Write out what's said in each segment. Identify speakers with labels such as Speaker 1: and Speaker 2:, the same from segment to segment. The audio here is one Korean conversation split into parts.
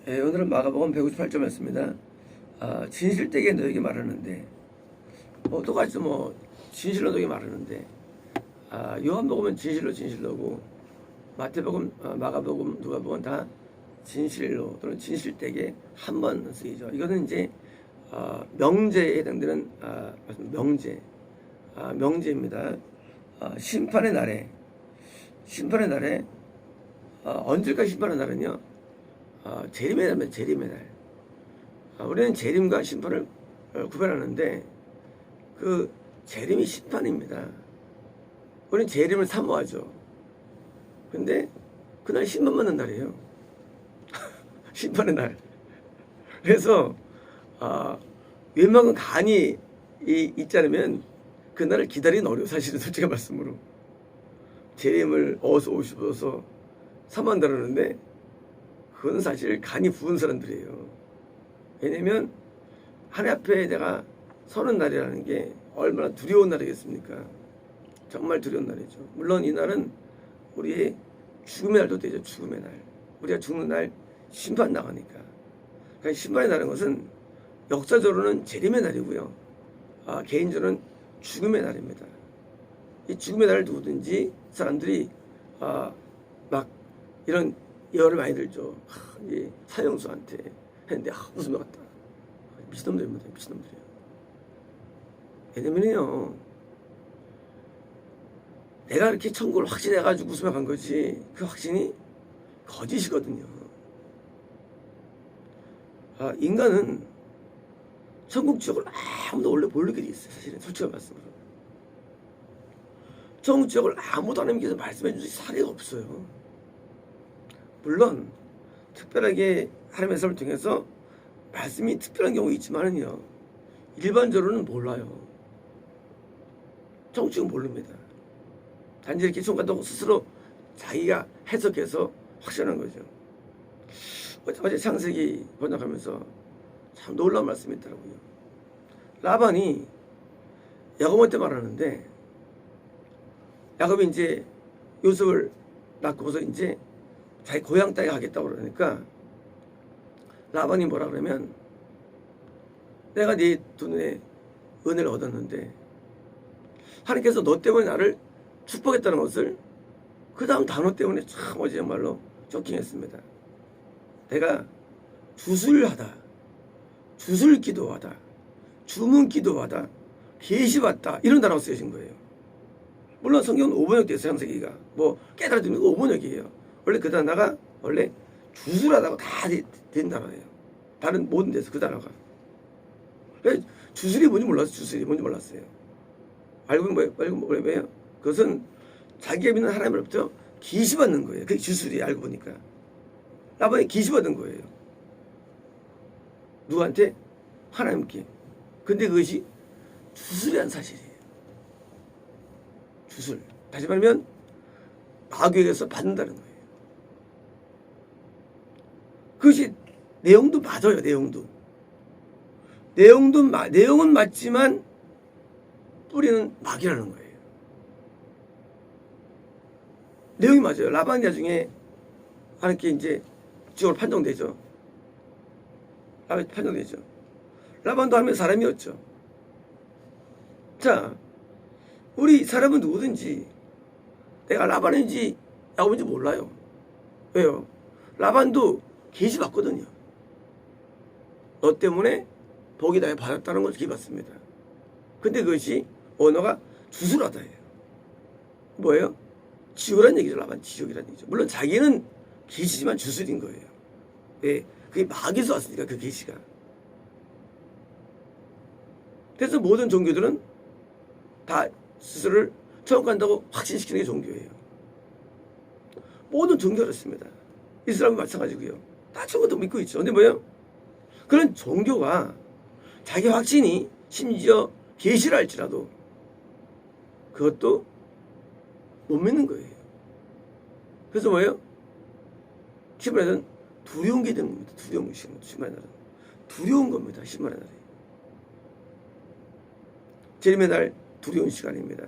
Speaker 1: 오늘은 마가복음 158점이었습니다. 진실되게 너에게 말하는데, 똑같이 진실로 너에게 말하는데, 요한복음은 진실로고, 마태복음, 마가복음, 누가복음 다 진실로 또는 진실되게 한 번 쓰이죠. 이거는 이제 명제에 해당되는 명제입니다. 심판의 날에 언제까지 심판의 날은요? 재림의 날입니다. 재림의 날. 우리는 재림과 심판을 구별하는데 그 재림이 심판입니다. 우리는 재림을 사모하죠. 근데 그날 심판받는 날이에요. 심판의 날. 그래서 웬만큼 간이 있지 않으면 그날을 기다리는 어려워. 사실은 솔직한 말씀으로 재림을 어서 오시어서 사모한다는데 그건 사실 간이 부은 사람들이에요. 왜냐면 하나님 앞에 내가 서는 날이라는 게 얼마나 두려운 날이겠습니까? 정말 두려운 날이죠. 물론 이 날은 우리의 죽음의 날도 되죠. 죽음의 날. 우리가 죽는 날 심판 나가니까. 그러니까 심판이라는 것은 역사적으로는 재림의 날이고요. 개인적으로는 죽음의 날입니다. 이 죽음의 날을 누구든지 사람들이 막 이런 예언을 많이 들죠. 이 사형수한테 했는데 웃음 나갔다. 미친놈들입니다. 미친놈들이에요. 왜냐면요, 내가 이렇게 천국을 확신해가지고 웃으며 간 거지 그 확신이 거짓이거든요. 인간은 천국 지옥을 아무도 원래 모르게 돼 있어요. 사실은 솔직한 말씀으로. 천국 지옥을 아무도 하나님께서 말씀해 주신 사례가 없어요. 물론 특별하게 하나님의 말씀을 통해서 말씀이 특별한 경우 있지만은요, 일반적으로는 몰라요. 천국 지옥은 모릅니다. 단지 이렇게 손간다고 스스로 자기가 해석해서 확신한 거죠. 어제 창세기 번역하면서 참 놀라운 말씀이 있더라고요. 라반이 야곱한테 말하는데, 야곱이 이제 요셉을 낳고서 이제 자기 고향 땅에 가겠다고 그러니까 라반이 뭐라 그러면, 내가 네 눈에 은혜를 얻었는데 하나님께서 너 때문에 나를 축복했다는 것을 그 다음 단어 때문에 참 어제 정말로 쇼킹했습니다. 내가 주술하다, 주술 기도하다, 주문 기도하다, 계시받다 이런 단어가 쓰여진 거예요. 물론 성경은 5번역 됐어요. 창세기가 깨달아지는 거 5번역이에요. 원래 그 단어가 원래 주술하다고 다 된 단어예요. 다른 모든 데서 그 단어가. 주술이 뭔지 몰랐어요. 주술이 뭔지 몰랐어요. 알고 뭐예요? 그것은 자기가 믿는 하나님으로부터 계시받는 거예요. 그게 주술이 알고 보니까. 라반이 계시받은 거예요. 누구한테? 하나님께. 근데 그것이 주술이란 사실이에요. 주술. 다시 말하면 마귀에게서 받는다는 거예요. 그것이 내용도 맞아요. 내용은 맞지만 뿌리는 마귀라는 거예요. 내용이 맞아요. 라반이 나중에 하나님께 이제 지옥으로 판정되죠. 라반도 하나님의 사람이었죠. 자, 우리 사람은 누구든지 내가 라반인지 야곱인지 몰라요. 왜요? 라반도 계시받거든요. 너 때문에 복이 다 받았다는 걸 계시받습니다. 근데 그것이 언어가 주술하다예요. 뭐예요? 지옥이라는 얘기죠. 라반 지옥이라는 얘기죠. 물론 자기는 계시지만 주술인 거예요. 왜? 그게 마귀에서 왔으니까 그 계시가. 그래서 모든 종교들은 다 스스로를 천국 간다고 확신시키는 게 종교예요. 모든 종교가 그렇습니다. 이슬람은 마찬가지고요. 다 천국도 믿고 있죠. 근데 뭐예요? 그런 종교가 자기 확신이 심지어 계시를 할지라도 그것도 못 믿는 거예요. 그래서 뭐예요? 심판의 두려운 게 되는 겁니다. 두려운 것이 심판의 날은 두려운 겁니다. 심판의 날이 재림의 날 두려운 시간입니다.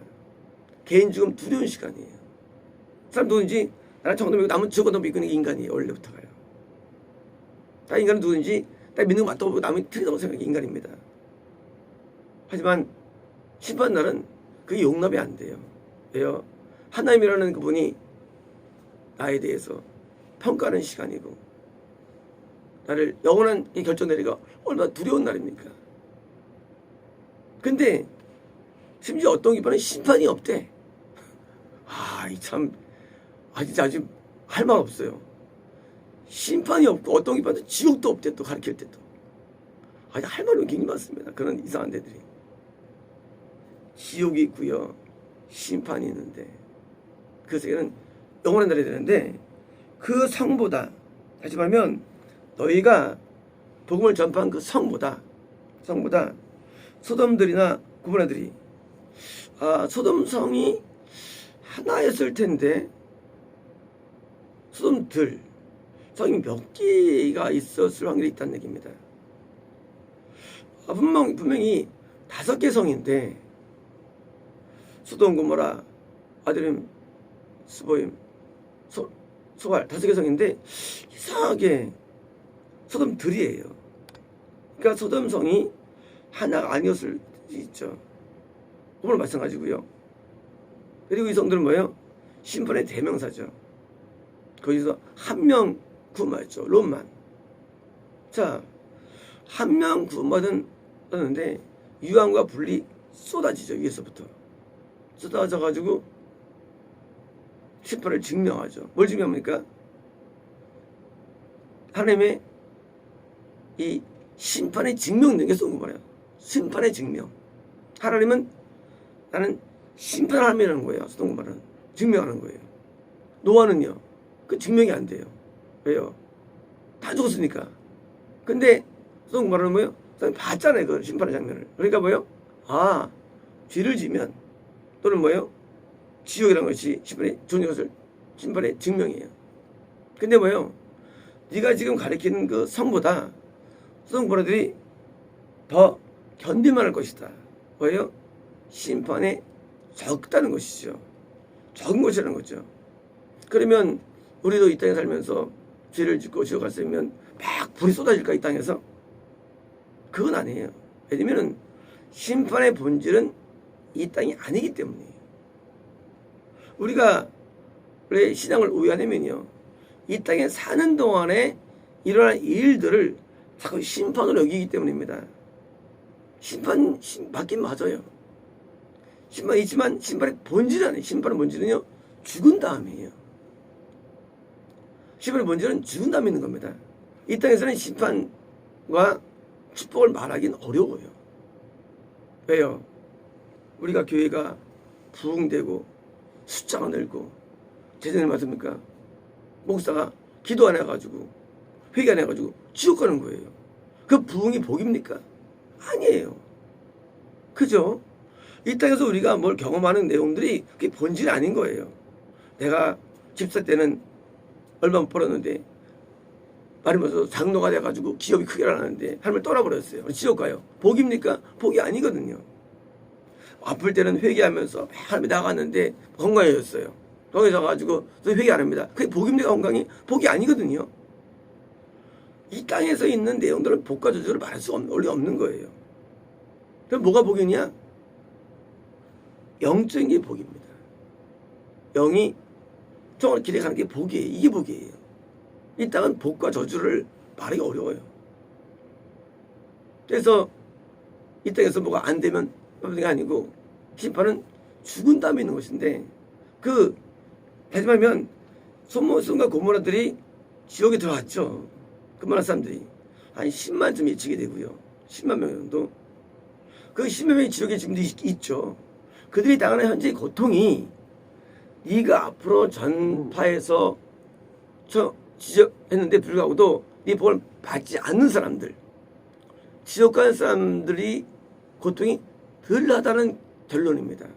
Speaker 1: 개인 죽음 두려운 시간이에요. 사람 누구든지 나는 천국 믿고 남은 지옥도 믿고 있는 인간이에요. 원래부터가요. 딱 인간은 누구든지 딱 믿는 거 맞다고 보고 남이 틀리다고 생각해 인간입니다. 하지만 심판날은 그게 용납이 안 돼요. 왜요? 하나님이라는 그분이 나에 대해서 평가하는 시간이고 나를 영원한 결정 내리가 얼마나 두려운 날입니까? 근데 심지어 어떤 기관은 심판이 없대. 진짜 아주 할 말 없어요. 심판이 없고 어떤 기관은 지옥도 없대 또 가르칠 때 또. 할 말은 굉장히 많습니다. 그런 이상한 데들이. 지옥이 있고요. 심판이 있는데 그 세계는 영원한 날이 되는데 그 성보다 다시 말하면 너희가 복음을 전파한 그 성보다 소돔들이나 고모라들이 소돔 성이 하나였을 텐데 소돔들 성이 몇 개가 있었을 확률이 있다는 얘기입니다. 분명히 5개 성인데 소돔 고모라 아드림 스보임 소발 5개 성인데 이상하게 소돔들이에요. 그러니까 소돔 성이 하나가 아니었을 수 있죠. 그건 마찬가지고요. 그리고 이 성들은 뭐예요? 심판의 대명사죠. 거기서 한 명 구원받았죠. 롯만. 자, 한 명 구원받았는데 유황과 불이 쏟아지죠. 위에서부터 쏟아져가지고 심판을 증명하죠. 뭘 증명합니까? 하나님의 이 심판의 증명된 게 쏜 거 말이에요. 심판의 증명. 하나님은 나는 심판하람이라는 거예요. 소돔 고모라는 증명하는 거예요. 노아는요. 그 증명이 안 돼요. 왜요? 다 죽었으니까. 근데 소돔 고모라는 뭐예요? 봤잖아요. 그 심판의 장면을. 그러니까 뭐예요? 죄를 지면 또는 뭐예요? 지옥이라는 것이 심판의 좋은 것을 심판의 증명이에요. 근데 뭐예요? 네가 지금 가리키는 그 성보다 소돔 고모라들이 더 견딜만 할 것이다. 뭐예요? 심판에 적다는 것이죠. 적은 것이라는 거죠. 그러면 우리도 이 땅에 살면서 죄를 짓고 지옥 갔으면 막 불이 쏟아질까 이 땅에서? 그건 아니에요. 왜냐면 심판의 본질은 이 땅이 아니기 때문이에요. 우리가 원래 신앙을 우회하냐면요. 이 땅에 사는 동안에 일어난 일들을 자꾸 심판으로 여기기 때문입니다. 심판 맞긴 맞아요. 심판이 있지만 심판의 본질은 아니에요. 심판의 본질은요. 죽은 다음이에요. 심판의 본질은 죽은 다음에 있는 겁니다. 이 땅에서는 심판과 축복을 말하기는 어려워요. 왜요? 우리가 교회가 부흥되고 숫자가 늘고 제대로 맞습니까? 목사가 기도 안 해가지고 회개 안 해가지고 지옥 가는 거예요. 그 부흥이 복입니까? 아니에요. 그죠? 이 땅에서 우리가 뭘 경험하는 내용들이 그게 본질이 아닌 거예요. 내가 집사 때는 얼마 못 벌었는데 말하면서 장로가 돼가지고 기업이 크게 일어나는데 하나님을 떠나버렸어요. 지옥 가요. 복입니까? 복이 아니거든요. 아플 때는 회개하면서 하나님이 나갔는데 건강해졌어요. 건강해져가지고 회개 안 합니다. 그게 복입니까? 건강이? 복이 아니거든요. 이 땅에서 있는 내용들은 복과 저주를 말할 수 원리 없는 거예요. 그럼 뭐가 복이냐? 영적인 게 복입니다. 영이 정말 길에 가는 게 복이에요. 이게 복이에요. 이 땅은 복과 저주를 말하기 어려워요. 그래서 이 땅에서 뭐가 안 되면 게 아니고 심판은 죽은 다음에 있는 것인데 다시 말하면 소돔과 고모라들이 지옥에 들어왔죠. 그만한 사람들이 한 10만쯤 예측이 되고요. 10만 명 정도. 그 10만 명이 지옥에 지금도 있죠. 그들이 당하는 현재의 고통이 네가 앞으로 전파해서 지적했는데 불구하고도 네 복을 받지 않는 사람들, 지옥 가는 사람들이 고통이 덜 하다는 결론입니다.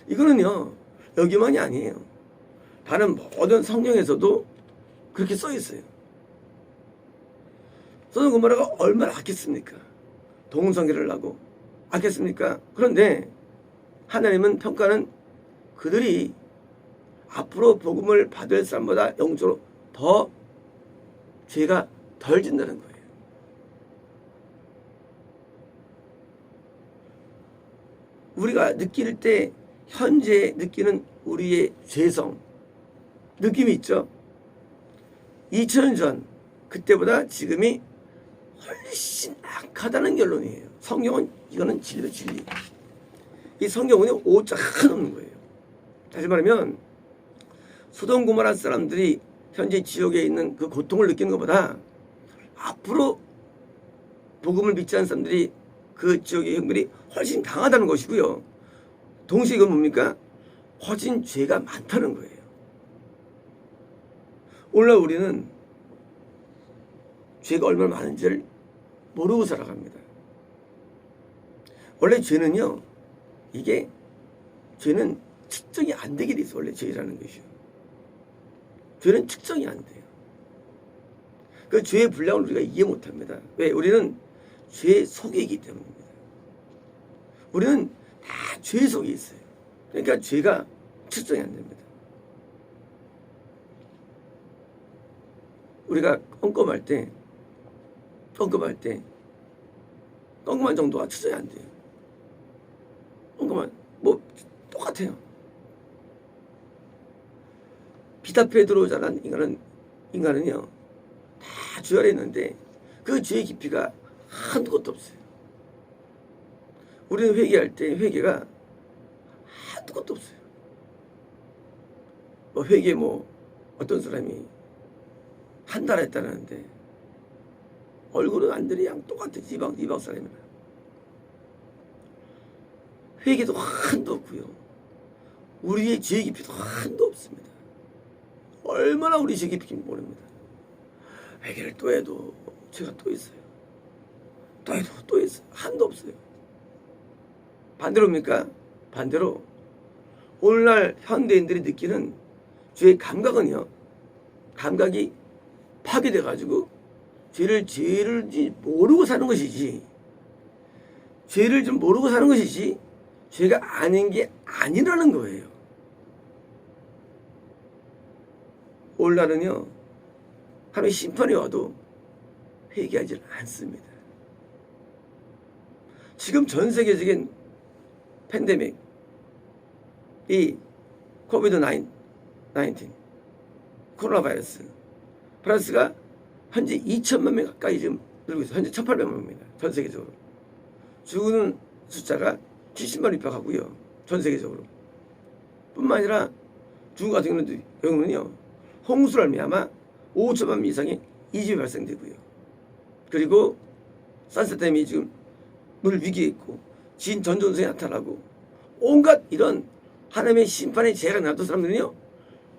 Speaker 1: 이거는요 여기만이 아니에요. 다른 모든 성경에서도 그렇게 써 있어요. 소돔 고모라가 얼마나 악했습니까? 동성애를 하고 악했습니까? 그런데 하나님은 평가는 그들이 앞으로 복음을 받을 사람보다 영적으로 더 죄가 덜 진다는 거예요. 우리가 느낄 때 현재 느끼는 우리의 죄성 느낌이 있죠. 2000년 전 그때보다 지금이 훨씬 악하다는 결론이에요. 성경은 이거는 진리다 진리. 이 성경은 오자가 없는 거예요. 다시 말하면 소돔 고모라 사람들이 현재 지옥에 있는 그 고통을 느끼는 것보다 앞으로 복음을 믿지 않는 사람들이 그 지옥의 형벌이 훨씬 강하다는 것이고요. 동시에 이건 뭡니까? 훨씬 죄가 많다는 거예요. 오늘날 우리는 죄가 얼마나 많은지를 모르고 살아갑니다. 원래 죄는요, 죄는 측정이 안 되게 돼 있어. 원래 죄라는 것이요. 죄는 측정이 안 돼요. 그 죄의 분량을 우리가 이해 못 합니다. 왜? 우리는 죄 속에 있기 때문입니다. 우리는 다 죄 속에 있어요. 그러니까 죄가 측정이 안 됩니다. 우리가 껌껌할 때 껌껌한 정도가 측정이 안 돼요. 껌껌한 똑같아요. 비타페드로 자란 인간은요 다 죄 아래 있는데 그 죄의 깊이가 한두 것도 없어요. 우리는 회개할 때 회개가 한두 것도 없어요. 회개 어떤 사람이 한 달 했다는데 얼굴은 완전히 똑같아. 이방 사람이라. 회개도 한도 없고요. 우리의 죄 깊이도 한도 없습니다. 얼마나 우리 죄 깊인지 모릅니다. 회개를 또 해도 죄가 또 있어요. 또 해도 또 있어요. 한도 없어요. 반대로입니까? 반대로 오늘날 현대인들이 느끼는 죄의 감각은요. 감각이 파괴돼 가지고 죄를 모르고 사는 것이지. 죄를 좀 모르고 사는 것이지. 죄가 아닌 게 아니라는 거예요. 오늘날은요. 하나님의 심판이 와도 회개하지 않습니다. 지금 전 세계적인 팬데믹, 이 코비드 19 코로나 바이러스 플러스가 현재 2천만 명 가까이 지금 늘고 있어요. 현재 1,800만 명입니다. 전 세계적으로. 죽는 숫자가 70만 입학하고요. 전 세계적으로. 뿐만 아니라 중국 같은 경우는요. 홍수로 말미암아 5천만 명 이상의 이집이 발생되고요. 그리고 산세댐이 지금 물 위기에 있고 진 전전선이 나타나고 온갖 이런 하나님의 심판의 재해가 놔둔 사람들은요.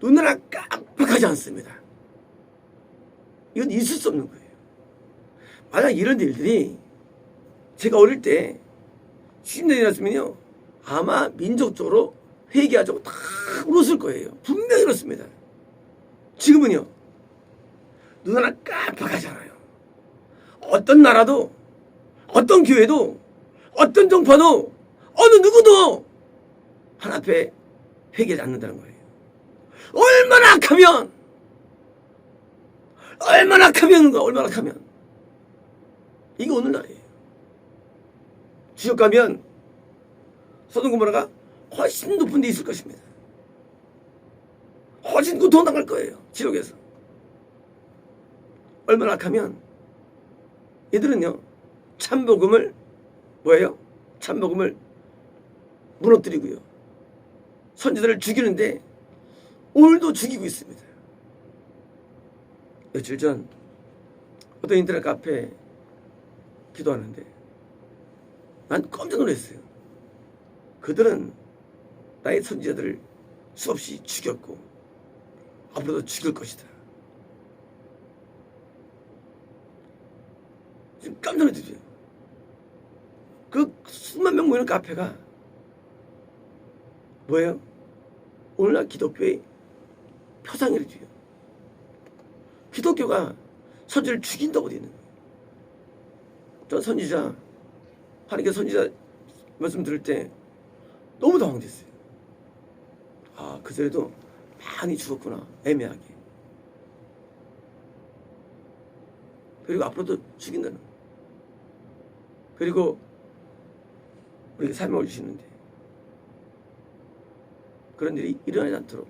Speaker 1: 눈을 깜빡하지 않습니다. 이건 있을 수 없는 거예요. 만약 이런 일들이 제가 어릴 때 10년이 지났으면요. 아마 민족적으로 회개하자고 다 울었을 거예요. 분명히 그렇습니다. 지금은요. 눈 하나 깜빡하잖아요. 어떤 나라도 어떤 교회도 어떤 정파도 어느 누구도 하나 앞에 회개하지 않는다는 거예요. 얼마나 악하면 이게 오늘날이에요. 지옥 가면 소돔 고모라가 훨씬 높은 데 있을 것입니다. 훨씬 고통당할 거예요. 지옥에서. 얼마나 악하면 얘들은요. 참복음을 참복음을 무너뜨리고요. 선지자를 죽이는데 오늘도 죽이고 있습니다. 며칠 전 어떤 인터넷 카페에 기도하는데 난 깜짝 놀랐어요. 그들은 나의 선지자들을 수없이 죽였고 앞으로도 죽일 것이다. 지금 깜짝 놀랐어요. 그 수만 명 모이는 카페가 뭐예요? 오늘날 기독교의 표상이래요. 기독교가 선지자를 죽인다고 되어 있는 거예요. 전 선지자, 하나님께 선지자 말씀 들을 때 너무 당황됐어요. 아, 그전에도 많이 죽었구나. 애매하게. 그리고 앞으로도 죽인다는 거예요. 그리고 우리에게 사명을 주시는데 그런 일이 일어나지 않도록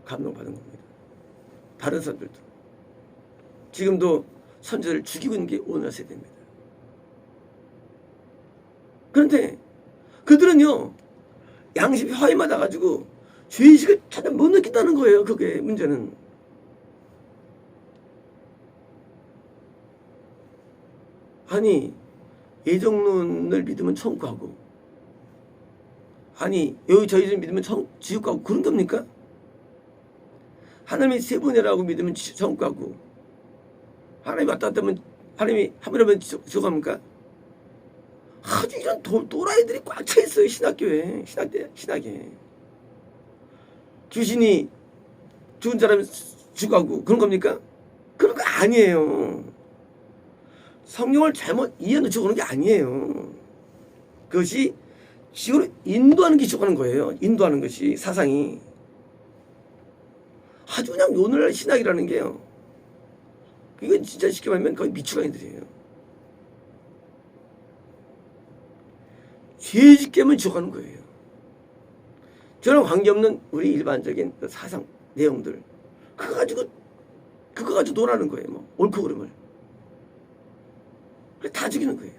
Speaker 1: 감동받은 겁니다. 다른 사람들도 지금도 선조를 죽이고 있는 게 오늘날 세대입니다. 그런데 그들은요 양심이 화에 맞아가지고 죄의식을 전혀 못 느낀다는 거예요. 그게 문제는. 아니 예정론을 믿으면 천국 가고, 아니 여기 저희를 믿으면 지옥 가고 그런 겁니까? 하나님이 세 분이라고 믿으면 천국 가고, 하나님이 왔다 갔다 하면 하나님이 한 번이면 지옥 갑니까? 아주 이런 또라이들이 꽉 차 있어요. 신학교에, 신학에. 귀신이 죽은 사람이 죽어가고 그런 겁니까? 그런 거 아니에요. 성경을 잘못 이해해서 죽어가는 게 아니에요. 그것이 지구를 인도하는 게 죽어가는 거예요. 인도하는 것이 사상이. 아주 그냥 오늘날 신학이라는 게요. 이건 진짜 쉽게 말하면 거의 미추가인들이에요. 죄짓게 하면 죽어가는 거예요. 저랑 관계없는 우리 일반적인 사상 내용들 그거 가지고 놀라는 거예요. 뭐 옳고 그름을 다 죽이는 거예요.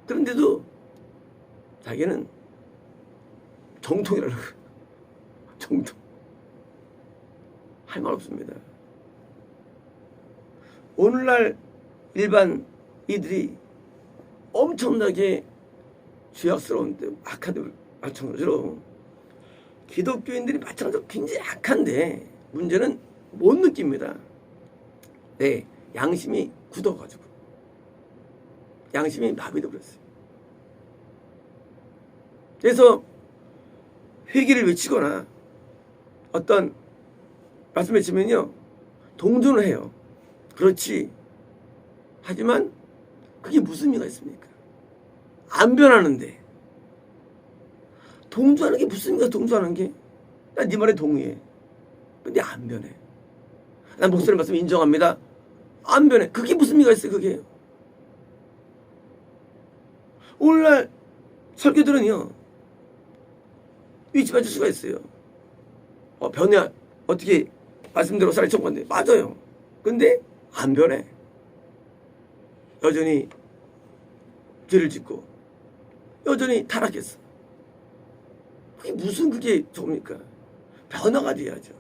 Speaker 1: 그런데도 자기는 정통이라는 거예요. 정통. 할 말 없습니다. 오늘날 일반 이들이 엄청나게 죄악스러운데 악한데 마찬가지로 기독교인들이 마찬가지로 굉장히 악한데 문제는 못 느낍니다. 네, 양심이 굳어가지고 양심이 마비돼 버렸어요. 그래서 회개를 외치거나 어떤 말씀을 외치면요 동조를 해요. 그렇지. 하지만 그게 무슨 의미가 있습니까? 안 변하는데 동조하는 게 무슨 의미가 동조하는 게? 난 네 말에 동의해. 근데 안 변해. 난 목사님 말씀 인정합니다. 안 변해. 그게 무슨 의미가 있어요? 그게. 오늘날 설교들은요 위치 맞출 수가 있어요. 변해. 어떻게 말씀대로 살이 천 건데 맞아요. 근데 안 변해. 여전히 죄를 짓고 여전히 타락했어. 그게 무슨 그게 좋습니까? 변화가 돼야죠.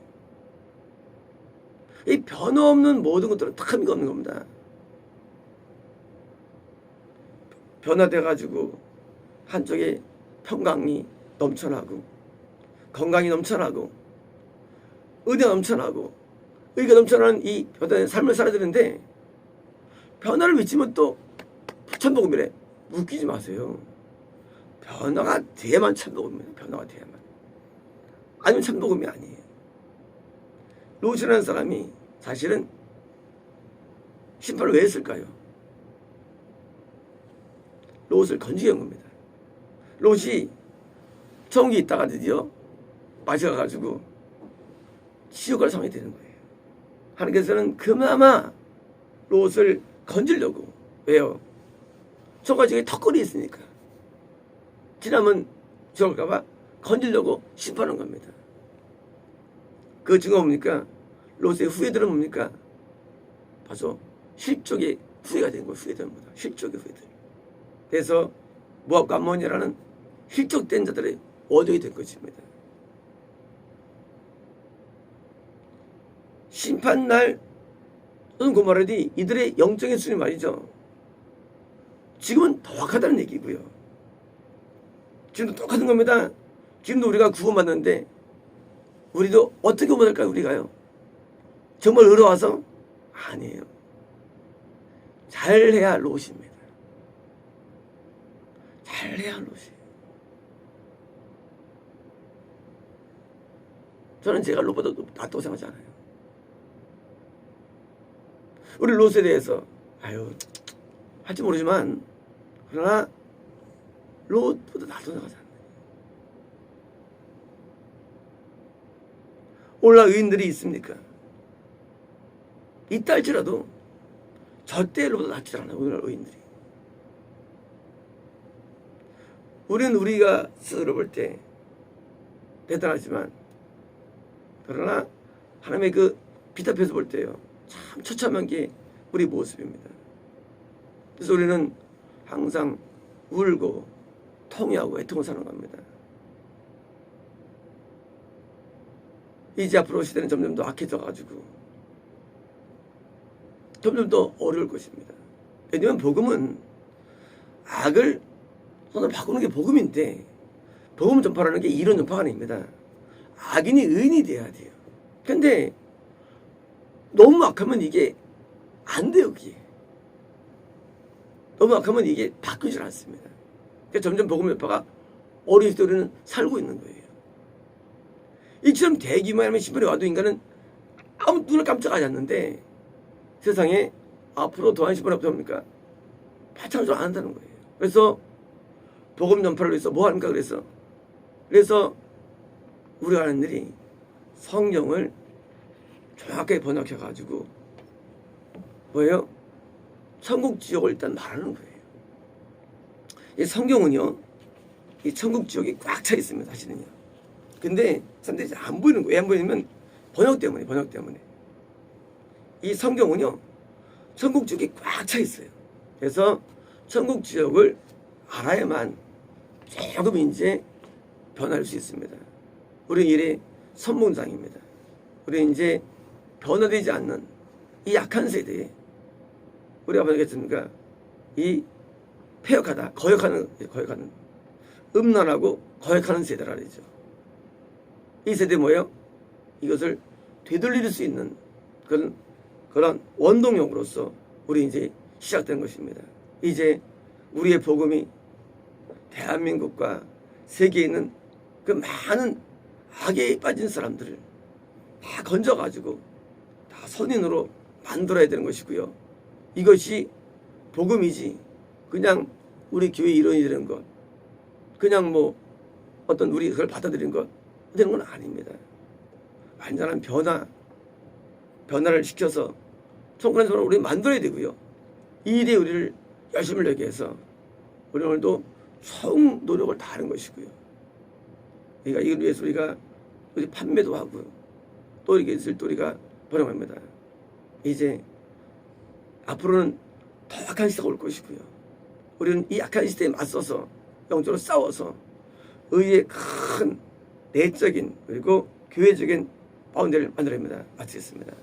Speaker 1: 이 변화 없는 모든 것들은 다 의미가 없는 겁니다. 변화돼가지고 한쪽에 평강이 넘쳐나고 건강이 넘쳐나고 의대가 넘쳐나고 의가 넘쳐나는 이 변화된 삶을 살아야 되는데 변화를 외치면 또 천복음이래. 웃기지 마세요. 변화가 돼야만 천복음이에요. 변화가 돼야만. 아니면 천복음이 아니에요. 롯이라는 사람이 사실은 심판을 왜 했을까요? 롯을 건지게 한 겁니다. 롯이 천국에 있다가 드디어 빠져가지고 지옥 갈 상황이 되는 거예요. 하나님께서는 그나마 롯을 건지려고. 왜요? 천국에 턱걸이 있으니까. 지나면 지옥갈까봐 건지려고 심판한 겁니다. 그 증거 뭡니까? 롯의 후예들은 뭡니까? 봐서 실족의 후예가 된 거예요. 후예들은 뭐다? 실족의 후예들. 그래서 모압과 암몬이라는 실족된 자들의 어종이 된 것입니다. 심판날 고모라디 이들의 영적인 수준이 말이죠. 지금은 더 악하다는 얘기고요. 지금도 똑같은 겁니다. 지금도 우리가 구원받는데 우리도 어떻게 구원할까요? 우리가요. 정말 의로워서? 아니에요. 잘해야 롯입니다. 잘해야 롯이에요. 저는 제가 롯보다 낫다고 생각하지 않아요. 우리 롯에 대해서 할지 모르지만 그러나 롯보다 낫다고 생각하지 않아요. 오늘날 의인들이 있습니까? 있다 할지라도 저때로보다 낫지 않아요. 오늘날 의인들이. 우리는 우리가 스스로 볼 때 대단하지만, 그러나 하나님의 그 빛 앞에서 볼 때요, 참 처참한 게 우리 모습입니다. 그래서 우리는 항상 울고 통회하고 애통을 사는 겁니다. 이제 앞으로 시대는 점점 더 악해져 가지고 점점 더 어려울 것입니다. 왜냐하면 복음은 악을 손으로 바꾸는 게 복음인데, 복음 전파라는 게 이론 전파가 아닙니다. 악인이 의인이 돼야 돼요. 근데 너무 악하면 이게 안 돼요. 그게 너무 악하면 이게 바뀌질 않습니다. 그러니까 점점 복음 전파가 어린 시대 우리는 살고 있는 거예요. 이처럼 대규모의 신분이 와도 인간은 아무 눈을 깜짝하지 않는데, 세상에 앞으로 더한 신분이 없습니까? 마찬가지로 안 한다는 거예요. 그래서 복음 전파를 위해서 뭐 합니까? 그래서 우리가 하는 일이 성경을 정확하게 번역해가지고 뭐예요? 천국 지옥을 일단 말하는 거예요. 이 성경은요, 이 천국 지옥이 꽉 차 있습니다. 사실은요. 근데 사람들이 안 보이는 거예요. 왜 안 보이냐면 번역 때문에. 이 성경은요, 천국 지옥이 꽉 차 있어요. 그래서 천국 지옥을 알아야만 조금 이제 변할 수 있습니다. 우리 일의 선봉장입니다. 우리 이제 변화되지 않는 이 약한 세대에 우리가 뭐겠습니까? 이 폐역하다, 거역하는 음란하고 거역하는 세대라 그러죠. 이 세대 뭐예요? 이것을 되돌릴 수 있는 그런 원동력으로서 우리 이제 시작된 것입니다. 이제 우리의 복음이 대한민국과 세계에 있는 그 많은 악에 빠진 사람들을 다 건져가지고 다 선인으로 만들어야 되는 것이고요. 이것이 복음이지 그냥 우리 교회 일원이 되는 것, 그냥 뭐 어떤 우리 그걸 받아들이는 것 되는 건 아닙니다. 완전한 변화를 시켜서 청구하는 사람을 우리 만들어야 되고요. 이 일에 우리를 열심을 내게 해서 우리 오늘도 총 노력을 다하는 것이고요. 그러니까 이걸 위해서 우리가 판매도 하고 또 이게 있을 때 우리가 번영합니다. 이제 앞으로는 더 약한 시대가 올 것이고요. 우리는 이 약한 시대에 맞서서 영적으로 싸워서 의의 큰 내적인 그리고 교회적인 바운더리를 만들어야 합니다. 마치겠습니다.